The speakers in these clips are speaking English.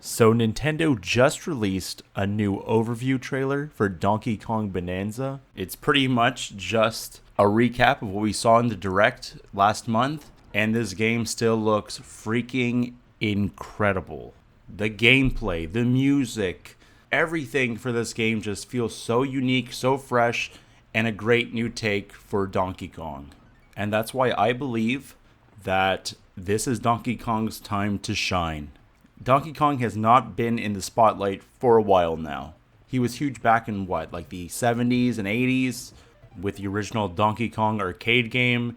So Nintendo just released a new overview trailer for Donkey Kong Bonanza. It's pretty much just a recap of what we saw in the Direct last month, and this game still looks freaking incredible. The gameplay, the music, everything for this game just feels so unique, so fresh, and a great new take for Donkey Kong. And that's why I believe that this is Donkey Kong's time to shine. Donkey Kong has not been in the spotlight for a while now. He was huge back in like the 70s and 80s with the original Donkey Kong arcade game.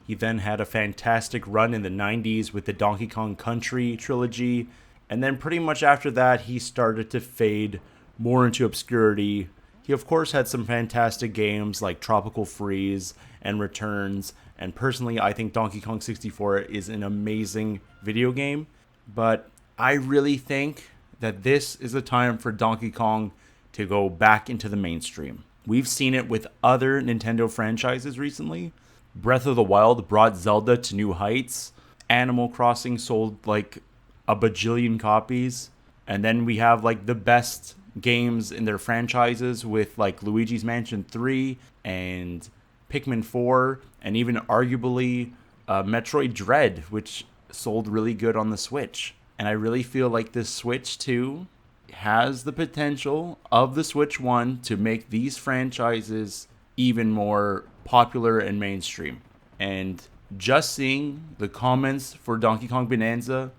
He then had a fantastic run in the 90s with the Donkey Kong Country trilogy. And then pretty much after that, he started to fade more into obscurity. He, of course, had some fantastic games like Tropical Freeze and Returns. And personally, I think Donkey Kong 64 is an amazing video game. But I really think that this is the time for Donkey Kong to go back into the mainstream. We've seen it with other Nintendo franchises recently. Breath of the Wild brought Zelda to new heights. Animal Crossing sold like a bajillion copies. And then we have like the best games in their franchises with like Luigi's Mansion 3 and Pikmin 4 and even arguably Metroid Dread, which sold really good on the Switch. And I really feel like this Switch 2 has the potential of the Switch 1 to make these franchises even more popular and mainstream. And just seeing the comments for Donkey Kong Bonanza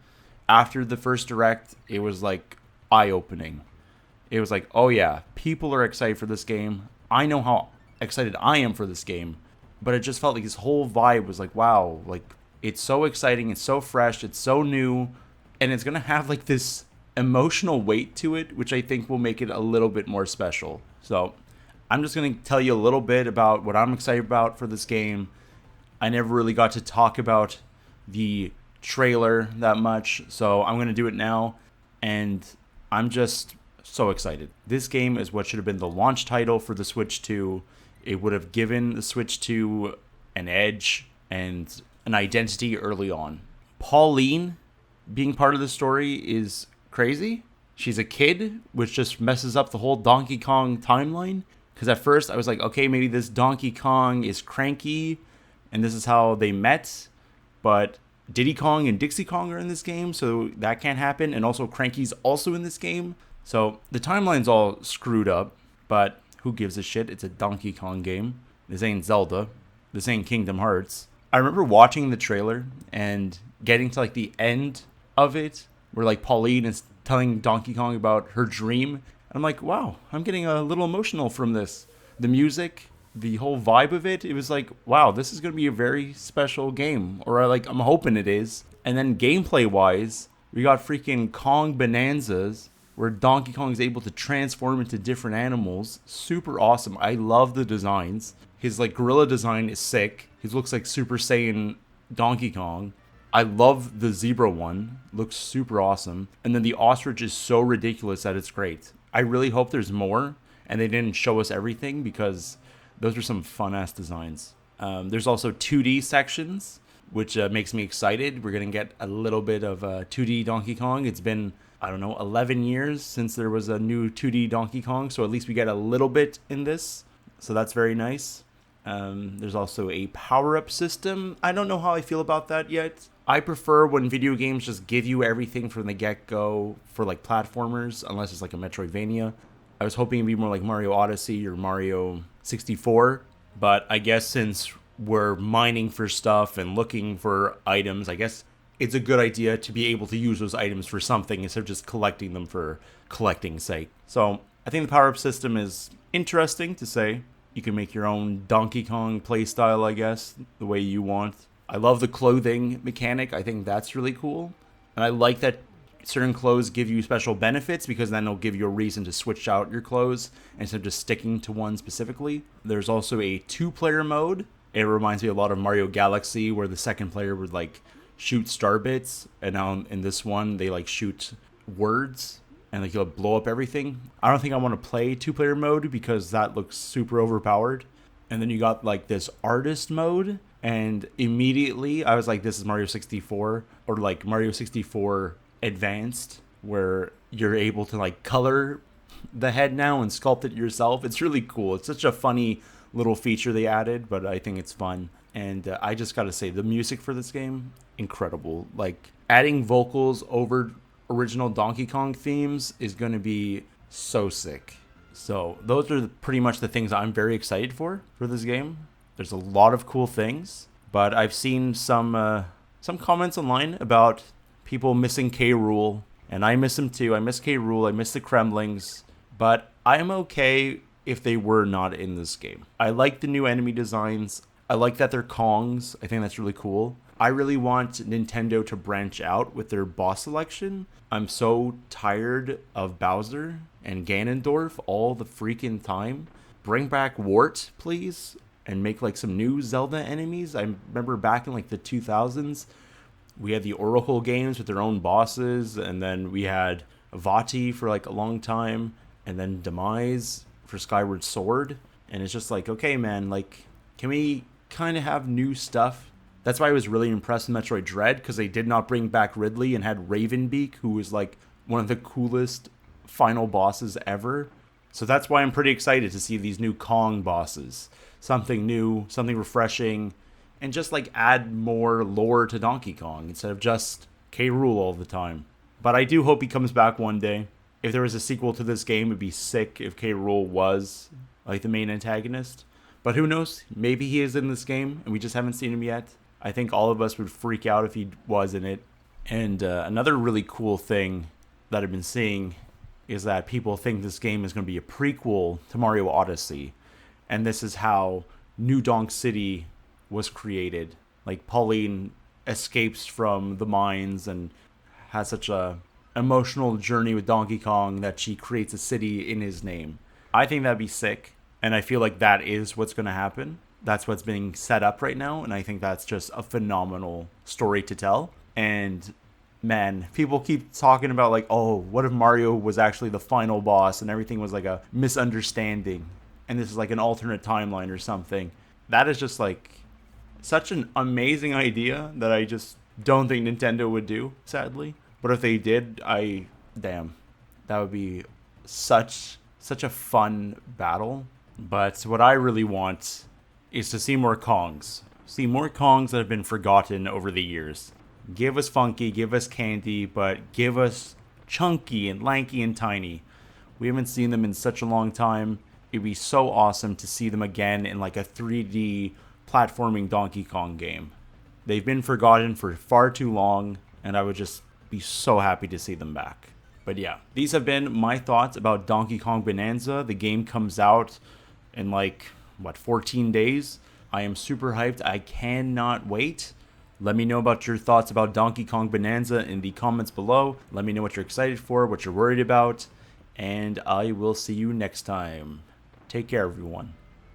after the first Direct, it was like eye-opening. It was like, oh yeah, people are excited for this game. I know how excited I am for this game. But it just felt like this whole vibe was like, wow, like it's so exciting, it's so fresh, it's so new. And it's going to have like this emotional weight to it, which I think will make it a little bit more special. So I'm just going to tell you a little bit about what I'm excited about for this game. I never really got to talk about the trailer that much, so I'm going to do it now. And I'm just so excited. This game is what should have been the launch title for the Switch 2. It would have given the Switch 2 an edge and an identity early on. Pauline being part of the story is crazy. She's a kid, which just messes up the whole Donkey Kong timeline. Because at first I was like, okay, maybe this Donkey Kong is cranky, and this is how they met. But Diddy Kong and Dixie Kong are in this game, so that can't happen. And also Cranky's also in this game. So the timeline's all screwed up, but who gives a shit? It's a Donkey Kong game. This ain't Zelda. This ain't Kingdom Hearts. I remember watching the trailer and getting to like the end of it where like Pauline is telling Donkey Kong about her dream. And I'm like, wow, I'm getting a little emotional from this. The music, the whole vibe of it, it was like, wow, this is going to be a very special game. Or like, I'm hoping it is. And then gameplay wise, we got freaking Kong Bonanzas where Donkey Kong is able to transform into different animals. Super awesome. I love the designs. His like gorilla design is sick. He looks like Super Saiyan Donkey Kong. I love the zebra one. Looks super awesome. And then the ostrich is so ridiculous that it's great. I really hope there's more and they didn't show us everything because those are some fun-ass designs. There's also 2D sections, which makes me excited. We're going to get a little bit of 2D Donkey Kong. It's been, 11 years since there was a new 2D Donkey Kong, so at least we get a little bit in this. So that's very nice. There's also a power-up system. I don't know how I feel about that yet. I prefer when video games just give you everything from the get-go for like platformers, unless it's like a Metroidvania. I was hoping it'd be more like Mario Odyssey or Mario 64, but I guess since we're mining for stuff and looking for items, I guess it's a good idea to be able to use those items for something instead of just collecting them for collecting's sake. So I think the power-up system is interesting to say. You can make your own Donkey Kong playstyle, I guess, the way you want. I love the clothing mechanic. I think that's really cool. And I like that certain clothes give you special benefits because then it'll give you a reason to switch out your clothes instead of just sticking to one specifically. There's also a 2-player mode. It reminds me a lot of Mario Galaxy where the second player would like shoot star bits. And now in this one, they like shoot words. And like you'll blow up everything. I don't think I want to play 2-player mode because that looks super overpowered. And then you got like this artist mode. And immediately I was like, this is Mario 64 or like Mario 64 Advanced. where you're able to like color the head now and sculpt it yourself. It's really cool. It's such a funny little feature they added, but I think it's fun. And I just gotta say, the music for this game, incredible. Like, adding vocals over original Donkey Kong themes is gonna be so sick. So those are pretty much the things I'm very excited for this game. There's a lot of cool things, but I've seen some comments online about people missing K. Rool, and I miss him too. I miss K. Rool. I miss the Kremlings, but I'm okay if they were not in this game. I like the new enemy designs. I like that they're Kongs. I think that's really cool. I really want Nintendo to branch out with their boss selection. I'm so tired of Bowser and Ganondorf all the freaking time. Bring back Wart, please, and make like some new Zelda enemies. I remember back in like the 2000s, we had the Oracle games with their own bosses, and then we had Vati for like a long time, and then Demise for Skyward Sword. And it's just like, okay, man, like, can we kind of have new stuff? That's why I was really impressed with Metroid Dread, because they did not bring back Ridley and had Ravenbeak, who was like one of the coolest final bosses ever. So that's why I'm pretty excited to see these new Kong bosses. Something new, something refreshing, and just like add more lore to Donkey Kong instead of just K. Rool all the time. But I do hope he comes back one day. If there was a sequel to this game, it'd be sick if K. Rool was like the main antagonist. But who knows? Maybe he is in this game and we just haven't seen him yet. I think all of us would freak out if he was in it. And another really cool thing that I've been seeing is that people think this game is going to be a prequel to Mario Odyssey. And this is how New Donk City was created. Like, Pauline escapes from the mines and has such a emotional journey with Donkey Kong that she creates a city in his name. I think that'd be sick, and I feel like that is what's going to happen. That's what's being set up right now, and I think that's just a phenomenal story to tell. And man, people keep talking about like, oh, what if Mario was actually the final boss and everything was like a misunderstanding and this is like an alternate timeline or something. That is just like such an amazing idea that I just don't think Nintendo would do, sadly. But if they did, damn, that would be such a fun battle. But what I really want is to see more Kongs. See more Kongs that have been forgotten over the years. Give us Funky, give us Candy, but give us Chunky and Lanky and Tiny. We haven't seen them in such a long time. It'd be so awesome to see them again in like a 3D platforming Donkey Kong game. They've been forgotten for far too long, and I would just be so happy to see them back. But yeah, these have been my thoughts about Donkey Kong Bonanza. The game comes out in like, 14 days? I am super hyped. I cannot wait. Let me know about your thoughts about Donkey Kong Bonanza in the comments below. Let me know what you're excited for, what you're worried about, and I will see you next time. Take care, everyone.